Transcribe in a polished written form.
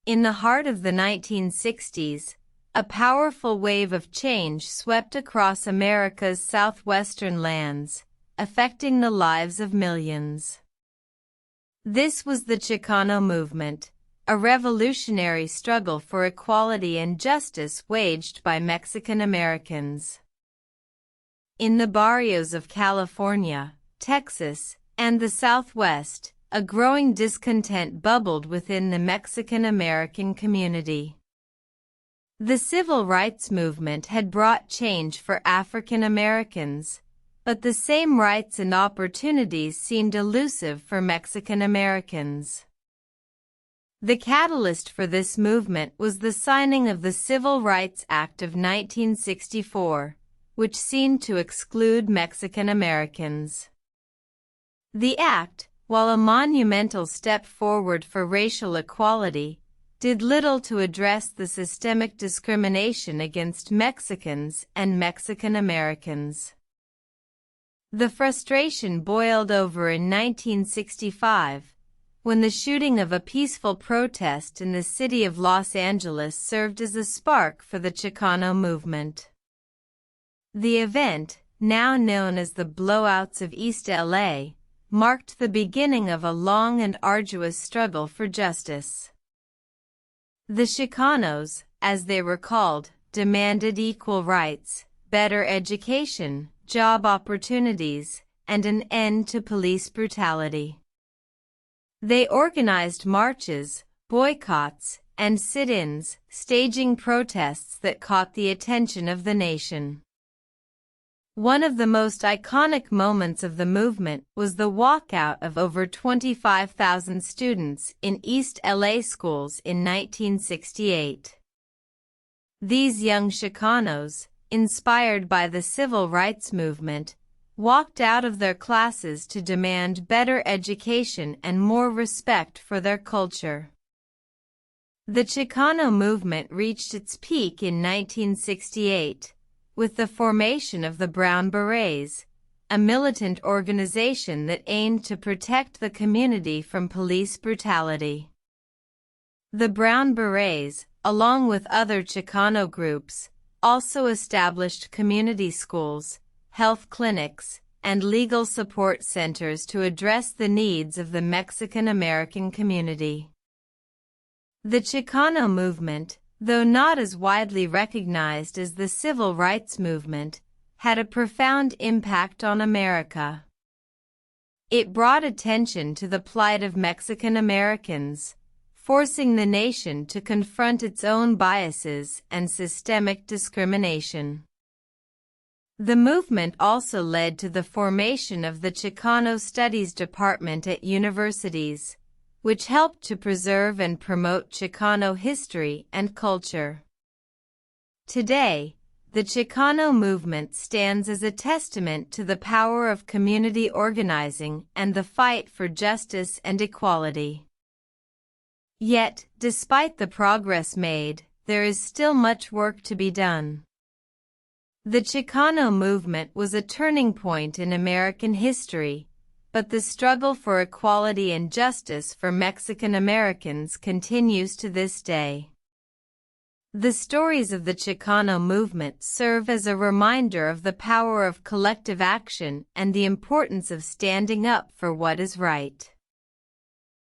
In the heart of the 1960s, a powerful wave of change swept across America's southwestern lands, affecting the lives of millions. This was the Chicano Movement, a revolutionary struggle for equality and justice waged by Mexican Americans. In the barrios of California, Texas, and the Southwest, a growing discontent bubbled within the Mexican American community. The civil rights movement had brought change for African Americans, but the same rights and opportunities seemed elusive for Mexican Americans. The catalyst for this movement was the signing of the Civil Rights Act of 1964, which seemed to exclude Mexican Americans. The act, while a monumental step forward for racial equality, did little to address the systemic discrimination against Mexicans and Mexican Americans. The frustration boiled over in 1965, when the shooting of a peaceful protest in the city of Los Angeles served as a spark for the Chicano movement. The event, now known as the Blowouts of East L.A., marked the beginning of a long and arduous struggle for justice. The Chicanos, as they were called, demanded equal rights, better education, job opportunities, and an end to police brutality. They organized marches, boycotts, and sit-ins, staging protests that caught the attention of the nation. One of the most iconic moments of the movement was the walkout of over 25,000 students in East L.A. schools in 1968. These young Chicanos, inspired by the civil rights movement, walked out of their classes to demand better education and more respect for their culture. The Chicano movement reached its peak in 1968. With the formation of the Brown Berets, a militant organization that aimed to protect the community from police brutality. The Brown Berets, along with other Chicano groups, also established community schools, health clinics, and legal support centers to address the needs of the Mexican American community. The Chicano movement, though not as widely recognized as the civil rights movement, had a profound impact on America. It brought attention to the plight of Mexican Americans, forcing the nation to confront its own biases and systemic discrimination. The movement also led to the formation of the Chicano Studies Department at universities, which helped to preserve and promote Chicano history and culture. Today, the Chicano movement stands as a testament to the power of community organizing and the fight for justice and equality. Yet, despite the progress made, there is still much work to be done. The Chicano movement was a turning point in American history, but the struggle for equality and justice for Mexican Americans continues to this day. The stories of the Chicano movement serve as a reminder of the power of collective action and the importance of standing up for what is right.